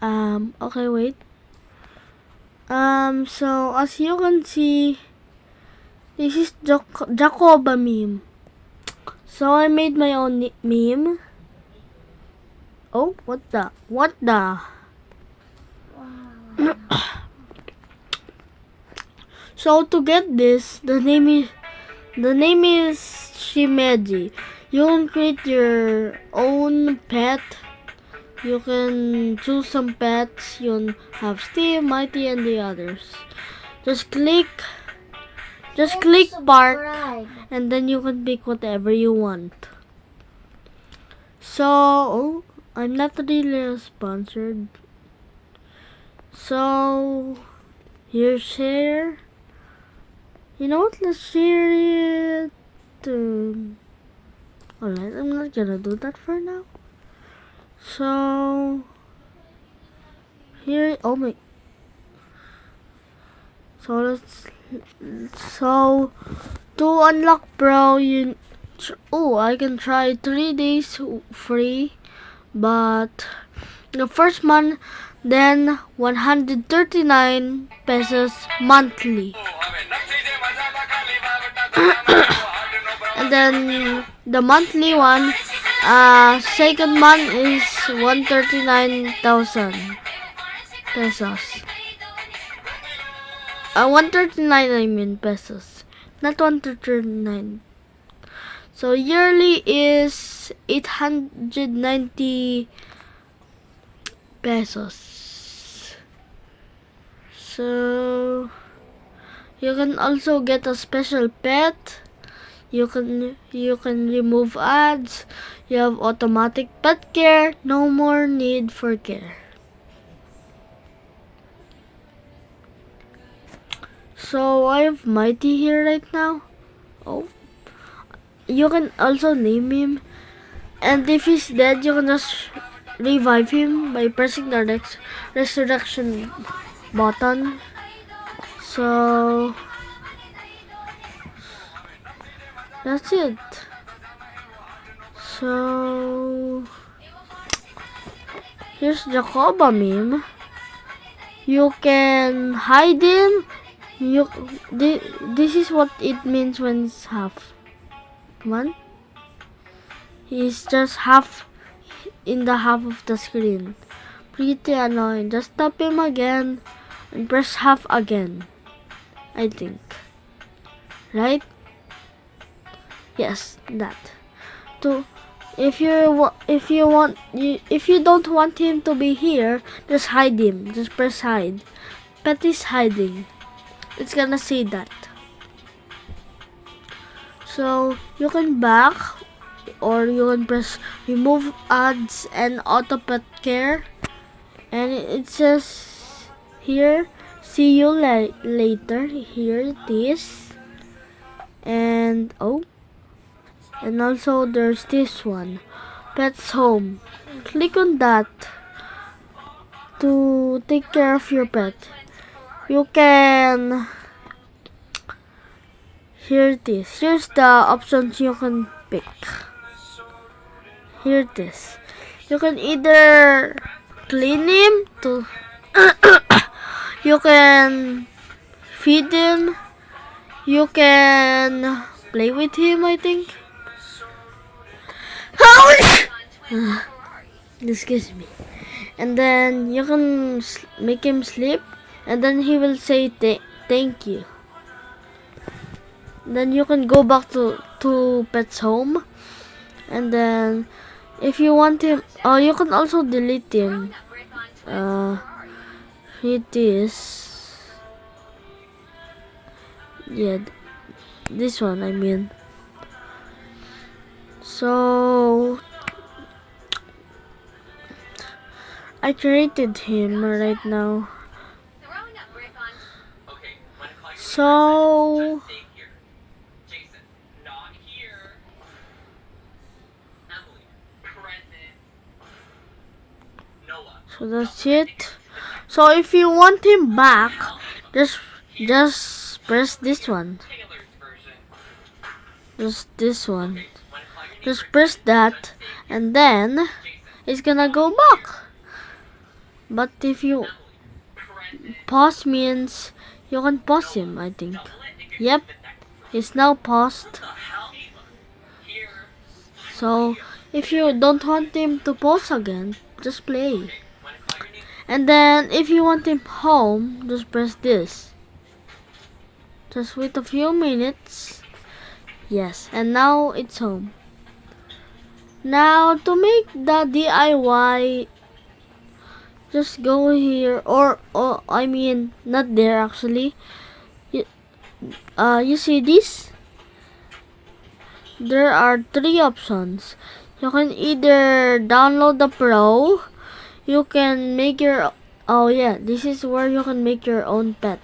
Okay, wait. So as you can see, this is Jacoba meme. So I made my own meme. Oh, what the? So to get this, the name is Shimeji. You can create your own pet. You can choose some pets. You can have Steve, Mighty, and the others. Just click part, and then you can pick whatever you want. So I'm not really sponsored. So here's share. You know what? Let's share it. Alright, I'm not gonna do that for now. So here, oh my. So to unlock Pro, I can try 3 days free, but the first month, then 139 pesos monthly. And then the monthly one, second month is 139,000 pesos. 139 I mean pesos, not 139. So yearly is 890 pesos. So you can also get a special pet. You can remove ads. You have automatic pet care. No more need for care. So I have Mighty here right now. Oh, you can also name him, and if he's dead, you can just revive him by pressing the resurrection button. So that's it. So here's Jacoba meme. You can hide him. This is what it means when it's half. Come on. He's just half in the half of the screen. Pretty annoying. Just tap him again and press half again, I think. Right? Yes, that. If you don't want him to be here, just hide him. Just press hide. Pet is hiding. It's gonna say that. So you can back, or you can press remove ads and auto pet care, and it says here, see you later. Here it is. And and also there's this one, Pets Home. Click on that to take care of your pet. You can, here it is. Here's the options you can pick. Here it is. You can either clean him to you can feed him, you can play with him, I think. Excuse me. And then you can make him sleep, and then he will say thank you. Then you can go back to Pet's Home, and then if you want him, you can also delete him. It is, yeah, this one I mean. So I created him right now. So that's it. So if you want him back, just press this one. Just this one. Just press that, and then it's gonna go back. But if you pause means you can pause him, I think. Yep, he's now paused. So if you don't want him to pause again, just play. And then if you want him home, just press this. Just wait a few minutes. Yes, and now it's home. Now to make the DIY, just go here, or I mean not there actually. You see this? There are three options. You can either download the Pro. You can make your, oh yeah, this is where you can make your own pet.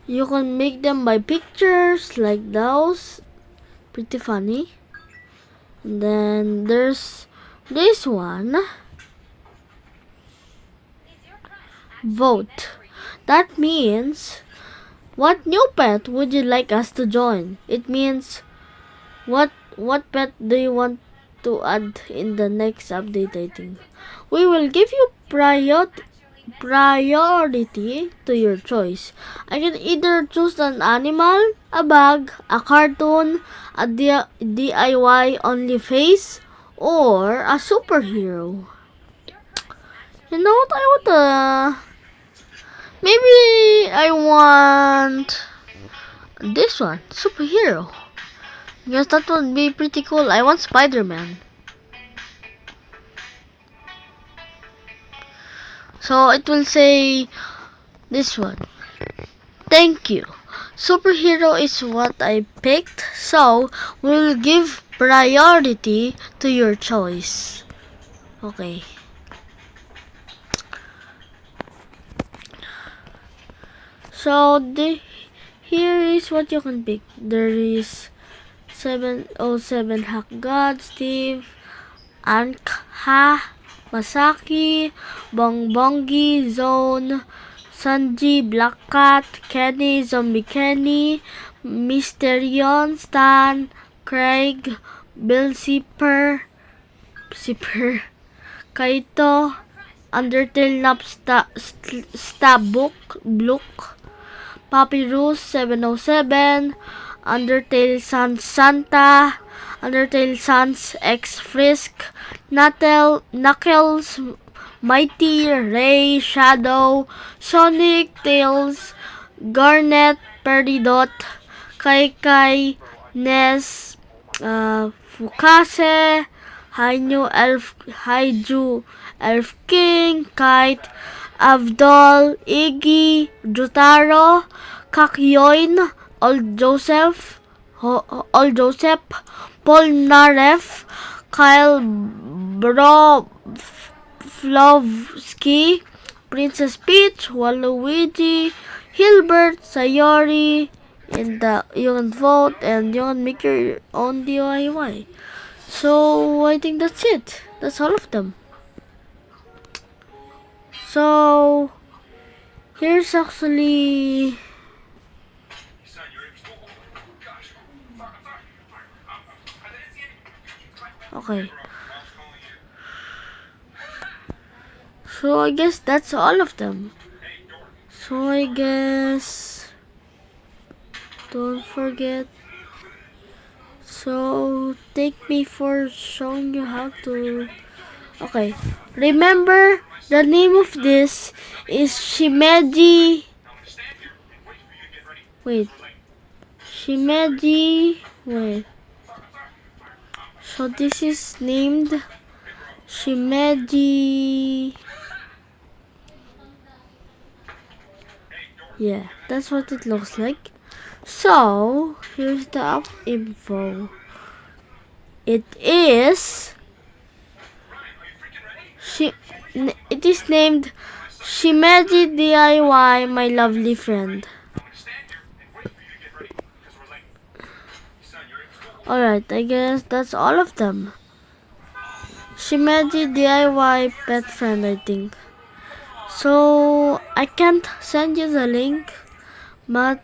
You can make them by pictures like those. Pretty funny. And then there's this one. Vote. That means, what new pet would you like us to join? It means, what pet do you want to add in the next update, I think. We will give you priority to your choice. I can either choose an animal, a bag, a cartoon, a DIY only face, or a superhero. You know what I want? Maybe I want this one, superhero. Because that would be pretty cool. I want Spider-Man. So it will say this one. Thank you. Superhero is what I picked, so we'll give priority to your choice. Okay. So here is what you can pick. There is 707 Hack God, Steve, Ankha, Masaki, Bongbongi, Zone, Sanji, Black Cat, Kenny, Zombie Kenny, Mysterion, Stan, Craig, Bill Zipper, Kaito, Undertale Nap Blook, Papyrus 707, Undertale Sans Santa, Undertale Sans X Frisk, Knuckles, Mighty, Ray, Shadow, Sonic, Tails, Garnet, Peridot, Kai, Ness, Fukase, Haiju, Elf King, Kite, Avdol, Iggy, Jotaro, Kakyoin, Old Joseph, Paul Narev, Kyle Flovsky, Princess Peach, Waluigi, Hilbert, Sayori, and you can vote and you can make your own DIY. So I think that's it. That's all of them. So here's actually okay. So I guess that's all of them. So I guess don't forget. So take me for showing you how to. Okay. Remember the name of this is Shimeji. Wait. Shimeji. Wait. So this is named Shimeji. Yeah, that's what it looks like. So here's the app info. It is named Shimeji DIY, my lovely friend. Alright, I guess that's all of them. Shimeji DIY pet friend, I think. So I can't send you the link, but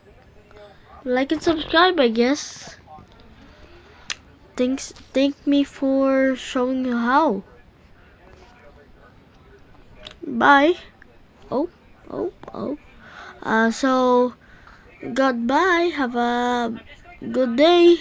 like and subscribe, I guess. Thank me for showing you how. bye. Oh, oh, oh. So goodbye. Have a good day.